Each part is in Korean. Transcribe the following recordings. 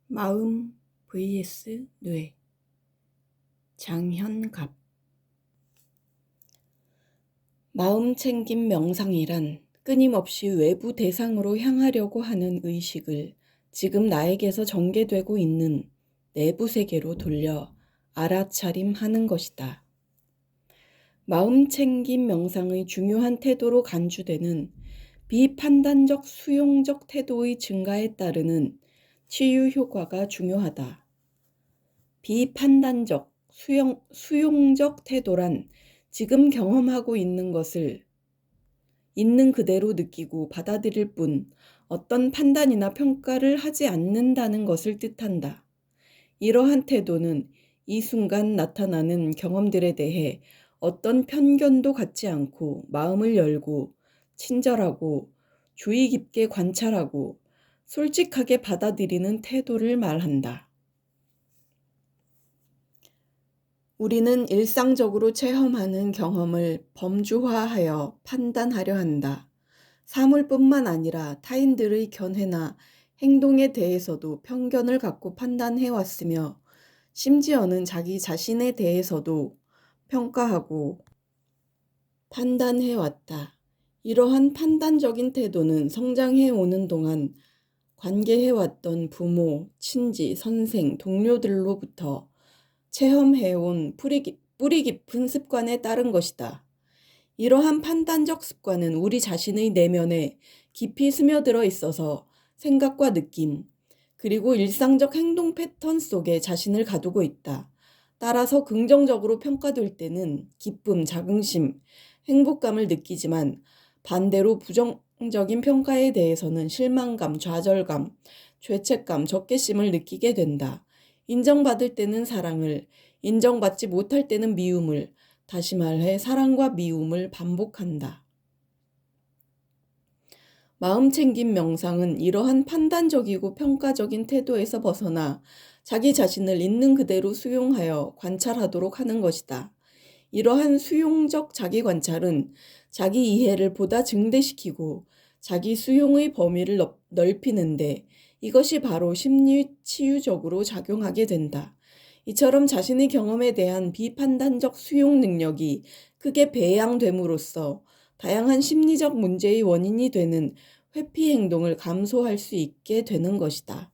마음 vs 뇌. 장현갑. 마음 챙김 명상이란 끊임없이 외부 대상으로 향하려고 하는 의식을 지금 나에게서 전개되고 있는 내부 세계로 돌려 알아차림하는 것이다. 마음 챙김 명상의 중요한 태도로 간주되는 비판단적 수용적 태도의 증가에 따르는 치유 효과가 중요하다. 비판단적, 수용적 태도란 지금 경험하고 있는 것을 있는 그대로 느끼고 받아들일 뿐 어떤 판단이나 평가를 하지 않는다는 것을 뜻한다. 이러한 태도는 이 순간 나타나는 경험들에 대해 어떤 편견도 갖지 않고 마음을 열고 친절하고 주의 깊게 관찰하고 솔직하게 받아들이는 태도를 말한다. 우리는 일상적으로 체험하는 경험을 범주화하여 판단하려 한다. 사물뿐만 아니라 타인들의 견해나 행동에 대해서도 편견을 갖고 판단해왔으며 심지어는 자기 자신에 대해서도 평가하고 판단해왔다. 이러한 판단적인 태도는 성장해오는 동안 관계해왔던 부모, 친지, 선생, 동료들로부터 체험해온 뿌리 깊은 습관에 따른 것이다. 이러한 판단적 습관은 우리 자신의 내면에 깊이 스며들어 있어서 생각과 느낌, 그리고 일상적 행동 패턴 속에 자신을 가두고 있다. 따라서 긍정적으로 평가될 때는 기쁨, 자긍심, 행복감을 느끼지만 반대로 부정적인 평가에 대해서는 실망감, 좌절감, 죄책감, 적개심을 느끼게 된다. 인정받을 때는 사랑을, 인정받지 못할 때는 미움을, 다시 말해 사랑과 미움을 반복한다. 마음 챙김 명상은 이러한 판단적이고 평가적인 태도에서 벗어나 자기 자신을 있는 그대로 수용하여 관찰하도록 하는 것이다. 이러한 수용적 자기 관찰은 자기 이해를 보다 증대시키고 자기 수용의 범위를 넓히는데 이것이 바로 심리치유적으로 작용하게 된다. 이처럼 자신의 경험에 대한 비판단적 수용 능력이 크게 배양됨으로써 다양한 심리적 문제의 원인이 되는 회피 행동을 감소할 수 있게 되는 것이다.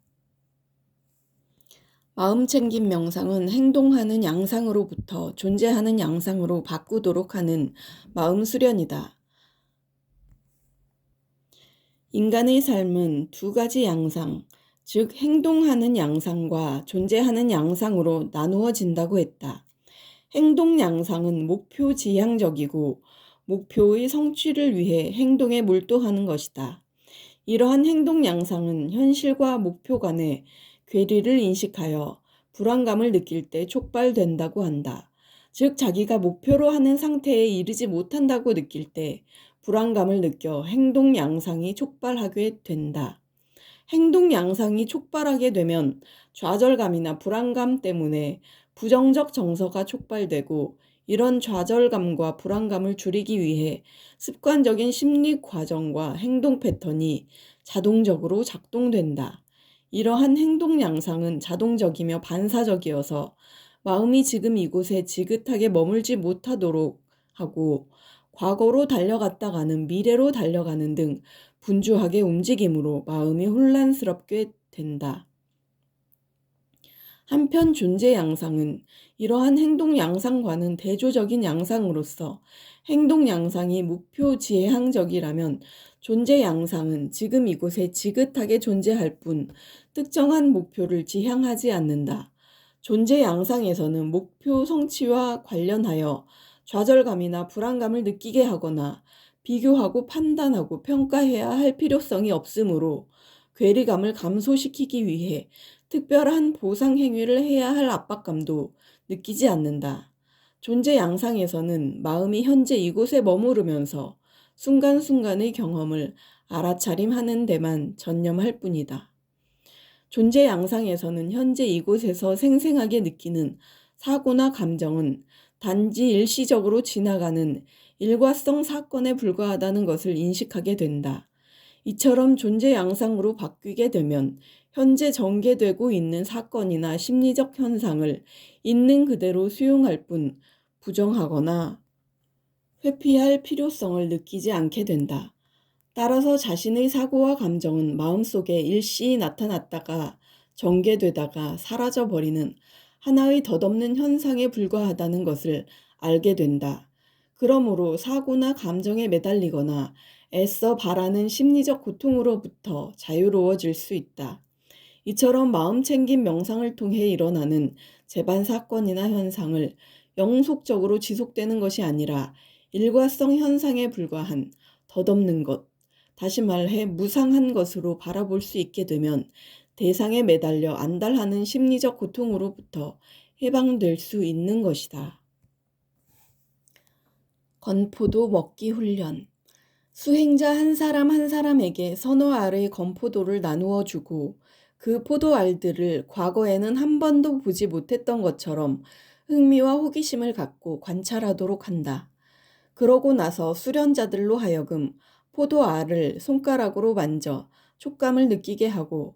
마음 챙김 명상은 행동하는 양상으로부터 존재하는 양상으로 바꾸도록 하는 마음 수련이다. 인간의 삶은 두 가지 양상, 즉 행동하는 양상과 존재하는 양상으로 나누어진다고 했다. 행동 양상은 목표 지향적이고 목표의 성취를 위해 행동에 몰두하는 것이다. 이러한 행동 양상은 현실과 목표 간의 괴리를 인식하여 불안감을 느낄 때 촉발된다고 한다. 즉 자기가 목표로 하는 상태에 이르지 못한다고 느낄 때 불안감을 느껴 행동 양상이 촉발하게 된다. 행동 양상이 촉발하게 되면 좌절감이나 불안감 때문에 부정적 정서가 촉발되고 이런 좌절감과 불안감을 줄이기 위해 습관적인 심리 과정과 행동 패턴이 자동적으로 작동된다. 이러한 행동 양상은 자동적이며 반사적이어서 마음이 지금 이곳에 지긋하게 머물지 못하도록 하고 과거로 달려갔다가는 미래로 달려가는 등 분주하게 움직임으로 마음이 혼란스럽게 된다. 한편 존재 양상은 이러한 행동 양상과는 대조적인 양상으로서 행동 양상이 목표 지향적이라면 존재 양상은 지금 이곳에 지긋하게 존재할 뿐 특정한 목표를 지향하지 않는다. 존재 양상에서는 목표 성취와 관련하여 좌절감이나 불안감을 느끼게 하거나 비교하고 판단하고 평가해야 할 필요성이 없으므로 괴리감을 감소시키기 위해 특별한 보상 행위를 해야 할 압박감도 느끼지 않는다. 존재 양상에서는 마음이 현재 이곳에 머무르면서 순간순간의 경험을 알아차림하는 데만 전념할 뿐이다. 존재 양상에서는 현재 이곳에서 생생하게 느끼는 사고나 감정은 단지 일시적으로 지나가는 일과성 사건에 불과하다는 것을 인식하게 된다. 이처럼 존재 양상으로 바뀌게 되면 현재 전개되고 있는 사건이나 심리적 현상을 있는 그대로 수용할 뿐 부정하거나 회피할 필요성을 느끼지 않게 된다. 따라서 자신의 사고와 감정은 마음속에 일시 나타났다가 전개되다가 사라져버리는 하나의 덧없는 현상에 불과하다는 것을 알게 된다. 그러므로 사고나 감정에 매달리거나 애써 바라는 심리적 고통으로부터 자유로워질 수 있다. 이처럼 마음챙김 명상을 통해 일어나는 재반 사건이나 현상을 영속적으로 지속되는 것이 아니라 일과성 현상에 불과한 덧없는 것, 다시 말해 무상한 것으로 바라볼 수 있게 되면 대상에 매달려 안달하는 심리적 고통으로부터 해방될 수 있는 것이다. 건포도 먹기 훈련. 수행자 한 사람 한 사람에게 서너 알의 건포도를 나누어 주고 그 포도알들을 과거에는 한 번도 보지 못했던 것처럼 흥미와 호기심을 갖고 관찰하도록 한다. 그러고 나서 수련자들로 하여금 포도알을 손가락으로 만져 촉감을 느끼게 하고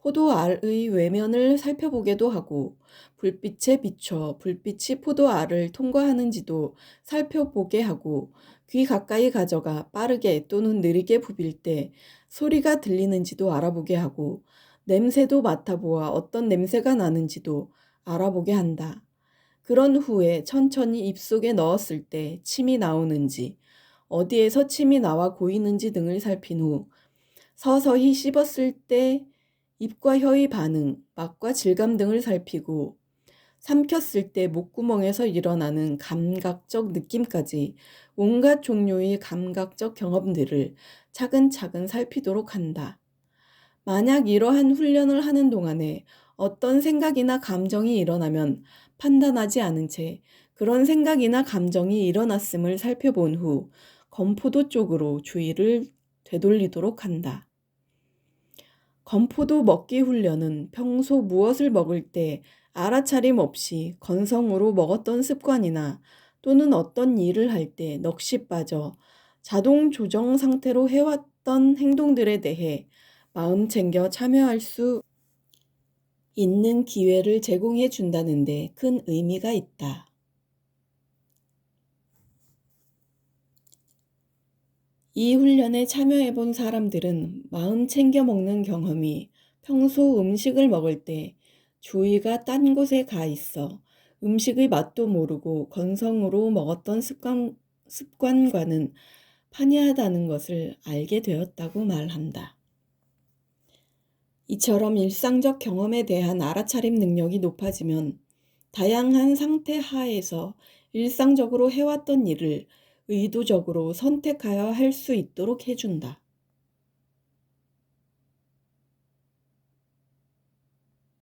포도알의 외면을 살펴보게도 하고 불빛에 비춰 불빛이 포도알을 통과하는지도 살펴보게 하고 귀 가까이 가져가 빠르게 또는 느리게 부빌 때 소리가 들리는지도 알아보게 하고 냄새도 맡아보아 어떤 냄새가 나는지도 알아보게 한다. 그런 후에 천천히 입속에 넣었을 때 침이 나오는지, 어디에서 침이 나와 고이는지 등을 살핀 후 서서히 씹었을 때 입과 혀의 반응, 맛과 질감 등을 살피고 삼켰을 때 목구멍에서 일어나는 감각적 느낌까지 온갖 종류의 감각적 경험들을 차근차근 살피도록 한다. 만약 이러한 훈련을 하는 동안에 어떤 생각이나 감정이 일어나면 판단하지 않은 채 그런 생각이나 감정이 일어났음을 살펴본 후 건포도 쪽으로 주의를 되돌리도록 한다. 건포도 먹기 훈련은 평소 무엇을 먹을 때 알아차림 없이 건성으로 먹었던 습관이나 또는 어떤 일을 할 때 넋이 빠져 자동 조정 상태로 해왔던 행동들에 대해 마음 챙겨 참여할 수 있는 기회를 제공해 준다는 데 큰 의미가 있다. 이 훈련에 참여해 본 사람들은 마음 챙겨 먹는 경험이 평소 음식을 먹을 때 주의가 딴 곳에 가 있어 음식의 맛도 모르고 건성으로 먹었던 습관과는 판이하다는 것을 알게 되었다고 말한다. 이처럼 일상적 경험에 대한 알아차림 능력이 높아지면 다양한 상태 하에서 일상적으로 해왔던 일을 의도적으로 선택하여 할 수 있도록 해준다.